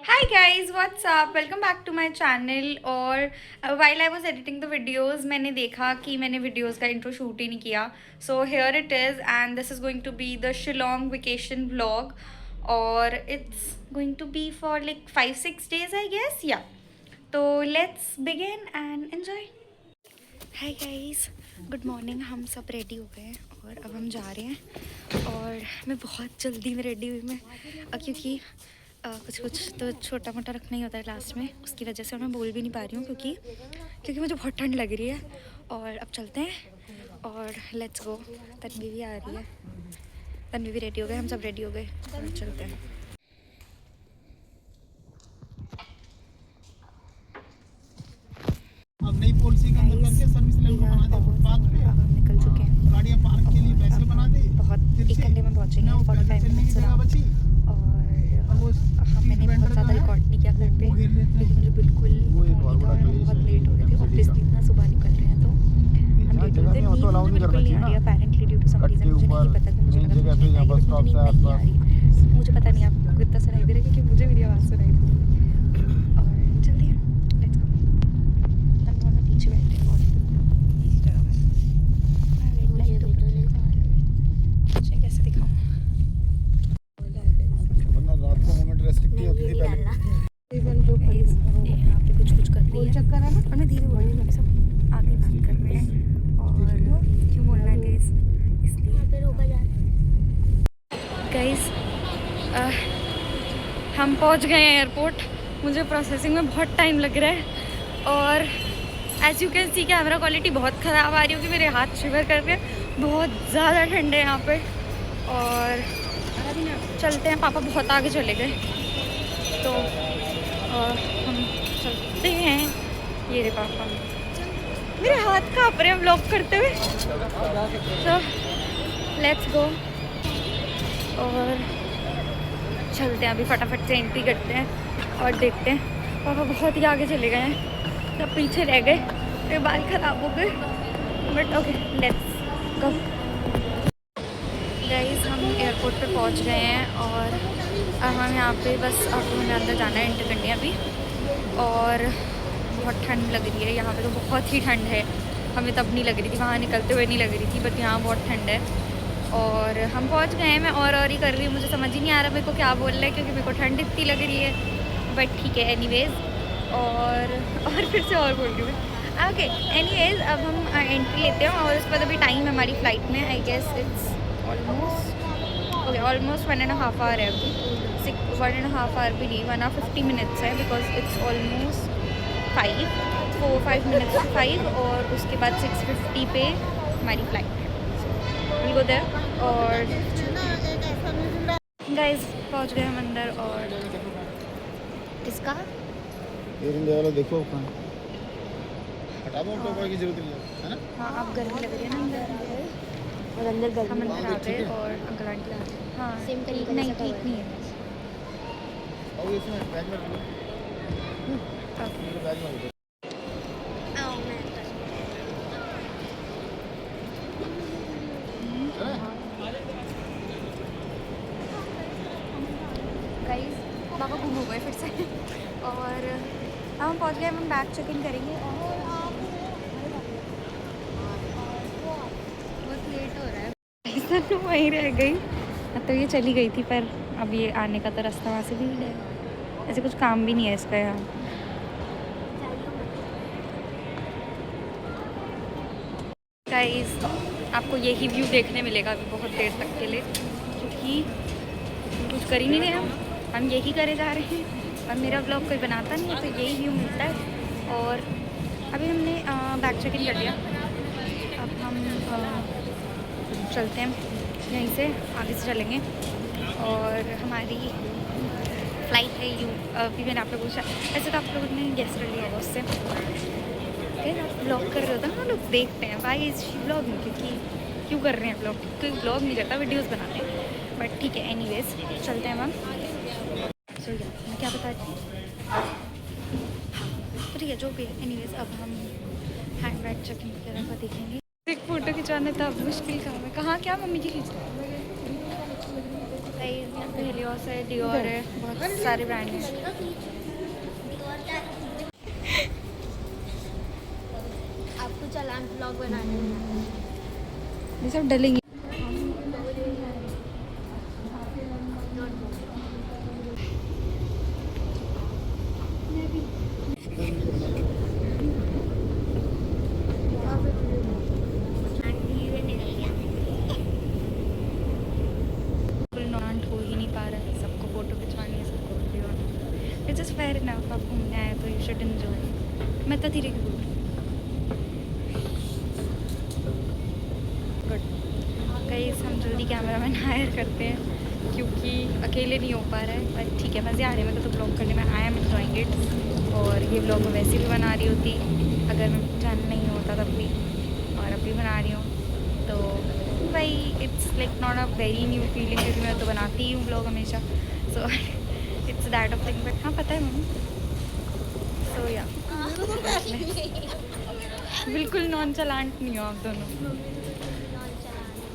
Hi guys, what's up? Welcome back to my channel. और while I was editing the videos, मैंने देखा कि मैंने videos का intro shoot ही नहीं किया. So here it is, and this is going to be the Shillong vacation vlog. और it's going to be for like 5-6 days, I guess. Yeah. तो let's begin and enjoy. Hi guys, good morning. हम सब ready हो गए हैं और अब हम जा रहे हैं. और मैं बहुत जल्दी में रेडी हुई मैं क्योंकि कुछ तो छोटा मोटा रखना ही होता है लास्ट में, उसकी वजह से मैं बोल भी नहीं पा रही हूँ क्योंकि मुझे बहुत ठंड लग रही है. और अब चलते हैं और लेट्स गो. तन्वी भी आ रही है, तन्वी भी रेडी हो गए, हम सब रेडी हो गए और चलते हैं. अब नई पॉलिसी के अंदर करके सर्विस लेवल बना दे, फुटपाथ पे अब हम निकल चुके हैं. गाड़ियां पार्क के लिए वैसे बना दे. बहुत 1 घंटे में पहुँचेंगे, 45 मिनट्स से. और मैंने बहुत ज़्यादा रिकॉर्ड नहीं किया घर पे क्योंकि मुझे बिल्कुल बहुत लेट हो रही थी. ऑब्वियसली इतना सुबह निकल रहे हैं तो हम लेट हो रहे थे. नींद मुझे बिल्कुल नहीं आ रही है apparently due to some reason. मुझे नहीं पता कि मुझे लगा मुझे नींद नहीं आ रही. मुझे पता नहीं आपको इतना सुनाई दे रहा है क्योंकि मुझे मेरी आवाज़ सुनाई दे रही है. और जल्दी है, लेट्स गो. हम दोनों पीछे बैठे हैं और इसी जगह पर रेड लाइट कैसे दिखाऊँ. रात को मोमेंट रेस्ट्रिक्ट होती थी पहले. यहाँ पे कुछ कर रही है चक्कर है ना, और मैं धीरे बोल रही हूँ. सब आगे बात कर रहे हैं और क्यों बोलना है गाइस, इसलिए गाइस हम पहुँच गए हैं एयरपोर्ट. मुझे प्रोसेसिंग में बहुत टाइम लग रहा है और as you can see camera quality बहुत ख़राब आ रही होगी. मेरे हाथ शिवर कर रहे हैं, बहुत ज़्यादा ठंड है यहाँ पे. और चलते हैं, पापा बहुत आगे चले गए तो हम चलते हैं. ये रे पापा, मेरे हाथ काँप रहे हैं व्लॉग करते हुए. तो लेट्स गो और चलते हैं. अभी फटाफट से एंट्री करते हैं और देखते हैं. पापा बहुत ही आगे चले गए हैं, सब पीछे रह गए, मेरे बाल ख़राब हो गए. But okay, let's go. Guys हम एयरपोर्ट पे पहुंच गए हैं और अब हम यहाँ पे बस अब हमें अंदर जाना है एंटर करने अभी. और बहुत ठंड लग रही है यहाँ पे, तो बहुत ही ठंड है. हमें तब नहीं लग रही थी, वहाँ निकलते हुए नहीं लग रही थी, बट यहाँ बहुत ठंड है. और हम पहुँच गए हैं. मैं और ही कर रही हूँ, मुझे समझ ही नहीं आ रहा मेरे को क्या बोलना है क्योंकि मेरे को ठंड इतनी लग रही है. बट ठीक है एनीवेज. और फिर से और बोल रही हूँ मैं. ओके एनीवेज, अब हम एंट्री लेते हैं और उसके बाद अभी टाइम है हमारी फ़्लाइट में. I guess it's almost 1.5 hour है अभी. 1.5 आवर भी नहीं, 1 hour 50 minutes है because it's almost 5 minutes to 5. और उसके बाद 6:50 पे हमारी फ़्लाइट है. Will go there. और गाइस पहुंच गए हम अंदर. और किसका वाला देखो कहाँ हटा दो, ऊपर की जरूरत नहीं है ना. हाँ आप गर्मी लग रही है ना अंदर. और अंदर हम अंदर आ गए और अंकल आंटी आ गए. हाँ सेम ठीक नहीं, ठीक नहीं है. और इसमें बैग में रख लो. बैग में रख दो. गाइस बाबा गुम हो गए फिर से. और अब हम पहुँच गए. हम बैग चेक इन करेंगे और बहुत लेट हो रहा है. ऐसा तो वहीं रह गई. तो ये चली गई थी, पर अब ये आने का तो रास्ता वहाँ से भी है. ऐसे कुछ काम भी नहीं है इसका यहाँ. गाइस आपको यही व्यू देखने मिलेगा अभी बहुत देर तक के लिए क्योंकि कुछ कर ही नहीं रहे. हम यही करे जा रहे हैं और मेरा ब्लॉग कोई बनाता नहीं है, तो यही व्यू मिलता है. और अभी हमने बैग चेक इन कर लिया. अब हम चलते हैं यहीं से, आगे से चलेंगे. और हमारी फ़्लाइट है अभी मैंने आप लोगों को ऐसे तो आप लोगों ने गेस कर लिया होगा उससे. ओके आप ब्लॉग कर रहे होते हैं ना, लोग देखते हैं भाई इस ब्लॉग में क्यों कर रहे हैं ब्लॉग. कोई ब्लॉग नहीं करता, वीडियोस बनाते हैं. बट ठीक है एनीवेज चलते हैं हम. सो मैं क्या बता रही थी. हाँ तो ठीक है जो भी है. एनीवेज अब हम हैंड बैग चेकिंग वगैरह का देखेंगे. एक फ़ोटो खिंचवाना था मुश्किल काम है. कहाँ क्या मम्मी की खींच हेलियोस है, डियोर है, बहुत सारे ब्रांड हैं। आपको चालान ब्लॉग बनाने में ये सब डलेंगे। हो ही नहीं पा रहा है, सबको फोटो खिंचवानी है, सबको video. It's just fair enough, आप घूमने आए तो यू शुड एंजॉय। मैं तो धीरे की बोल गुड गाइस, हम जल्दी कैमरामैन हायर करते हैं क्योंकि अकेले नहीं हो पा रहा है। पर ठीक है, मज़े आ रहे हैं, मैं तो ब्लॉग करने में आई एम एंजॉइंग इट। और ये ब्लॉग मैं वैसे भी बना रही होती अगर मैं जान नहीं होता तब भी, और अब भी बना रही हूँ। तो भाई it's like not a very new feeling, क्योंकि मैं तो बनाती ही हूँ ब्लॉग हमेशा। So it's that of thing, but हाँ पता है मम्मी। सो या बिल्कुल नॉन चलांट नहीं हो आप दोनों,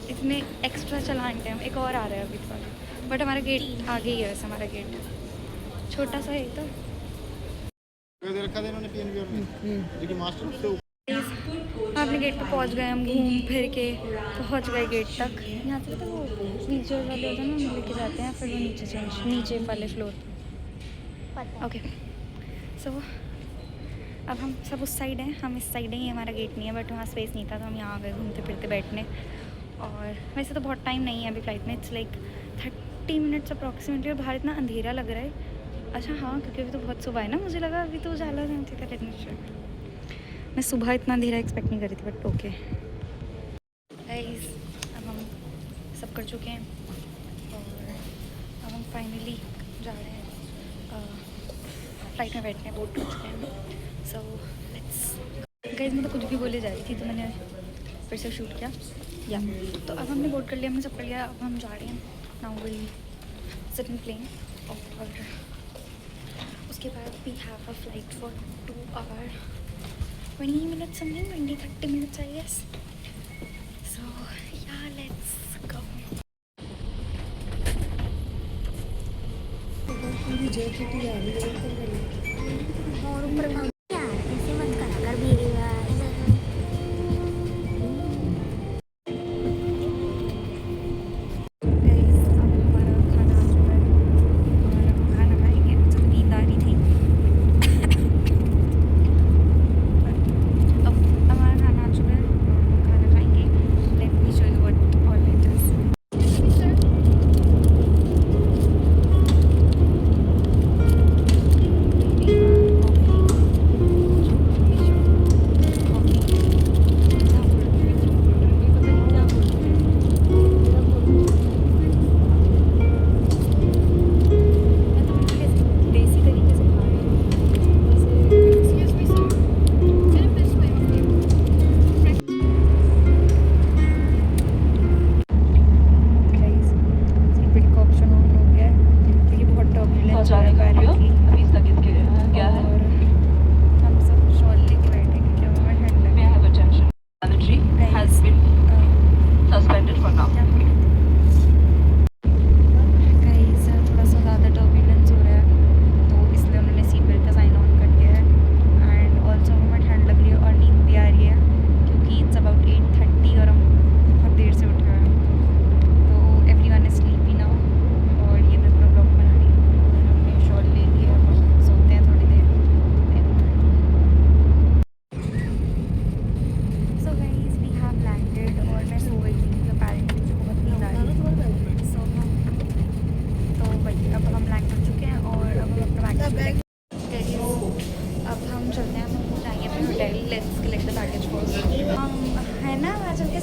इतने एक्स्ट्रा चलांट हैं हम। एक और आ रहा है अभी थोड़ा, बट हमारा गेट आगे ही है वैसे, हमारा गेट छोटा सा है तो। अपने गेट पे पहुंच गए हम, घूम फिर के पहुंच गए गेट तक। यहाँ से तो वो नीचे वाले होते हैं ना, हम लेके जाते हैं, फिर वो नीचे वाले फ्लोर। ओके सो अब हम सब उस साइड हैं, हम इस साइड हैं, ये हमारा गेट नहीं है, बट वहाँ स्पेस नहीं था तो हम यहाँ आ गए घूमते फिरते बैठने। और वैसे तो बहुत टाइम नहीं है अभी फ्लाइट में, इट्स लाइक 30 मिनट्स अप्रॉक्सीमेटली। और बाहर इतना अंधेरा लग रहा है। अच्छा हाँ, क्योंकि अभी तो बहुत सुबह है ना, मुझे लगा अभी तो उजाला नहीं था। मैं सुबह इतना अंधेरा एक्सपेक्ट नहीं करी थी, बट ओके गाइस, अब हम सब कर चुके हैं और अब हम फाइनली जा रहे हैं फ्लाइट में बैठने, बोर्ड कर चुके हैं। सो लेट्स गाइस, मैं तो कुछ भी बोले जा रही थी तो मैंने फिर से शूट किया या। तो अब हमने बोर्ड कर लिया, हमने सब कर लिया, अब हम जा रहे हैं। Now will sit in plane, और उसके बाद we have a flight for 2 hours 20 minutes something, 20-30 minutes I guess. So yeah, let's go. और ऊपर यार ऐसे मत करा कर मेरी बात। Guys, अब हमारा खाना आ चुका है और अब हम खाना खाएंगे। मुझे तो नींद आ रही थी। अब हमारा खाना आ चुका है और हम खाना खाएंगे। Let me show you what all it is.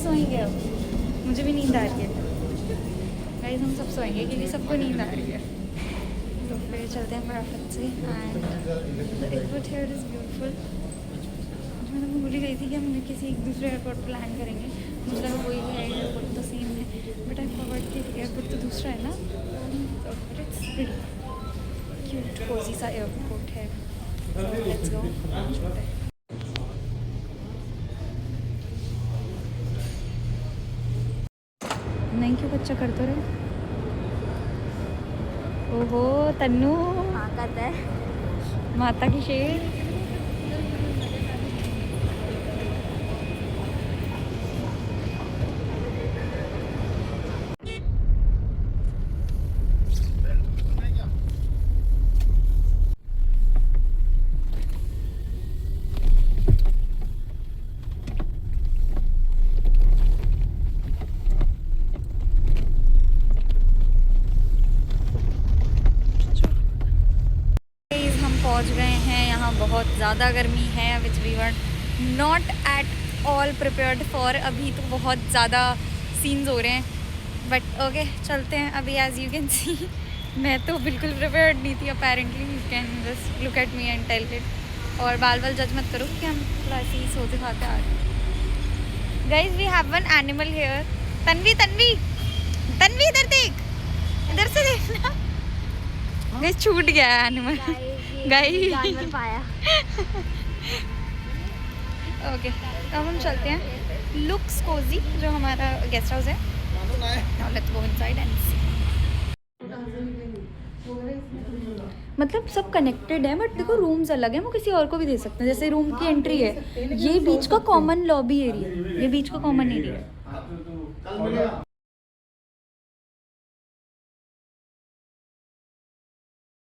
सोएंगे अब, मुझे भी नींद आ रही है गाइस, हम सब सोएंगे क्योंकि सबको नींद आ रही है। तो फिर चलते हैं फटाफट से। And the airport here is beautiful. मैं तो भूल ही गई थी कि हम किसी एक दूसरे एयरपोर्ट पर लैंड करेंगे, मुझे लगा वही है एयरपोर्ट तो सेम है, बट आई फॉरवर्ड कि एयरपोर्ट तो दूसरा है ना। तो इट्स प्रीटी क्यूट कोजी सा एयरपोर्ट है। Let's go. नहीं क्यों बच्चा कर तो रहे। ओहो तन्नू, ताकत है। माता की शेर। हम पहुंच गए हैं यहाँ। बहुत ज़्यादा गर्मी है which we were not at all prepared for. अभी तो बहुत ज़्यादा सीन्स हो रहे हैं बट ओके चलते हैं अभी। एज यू कैन सी मैं तो बिल्कुल प्रिपेयर्ड नहीं थी apparently. You can just look at me and tell it. और बाल बाल जज मत करो कि हम थोड़ा ऐसे ही सोते खाते आ रहे। Guys we have one animal here. Tanvi Tanvi Tanvi इधर देख, इधर से देखना। गाइस छूट गया है एनिमल। गाइस जानवर पाया। ओके अब हम चलते हैं लुक्स कोजी जो हमारा गेस्ट हाउस है। Now let's go inside and see. मतलब सब कनेक्टेड है बट देखो रूम्स अलग हैं, वो किसी और को भी दे सकते हैं। जैसे रूम की एंट्री है, ये बीच का कॉमन लॉबी एरिया, ये बीच का कॉमन एरिया है।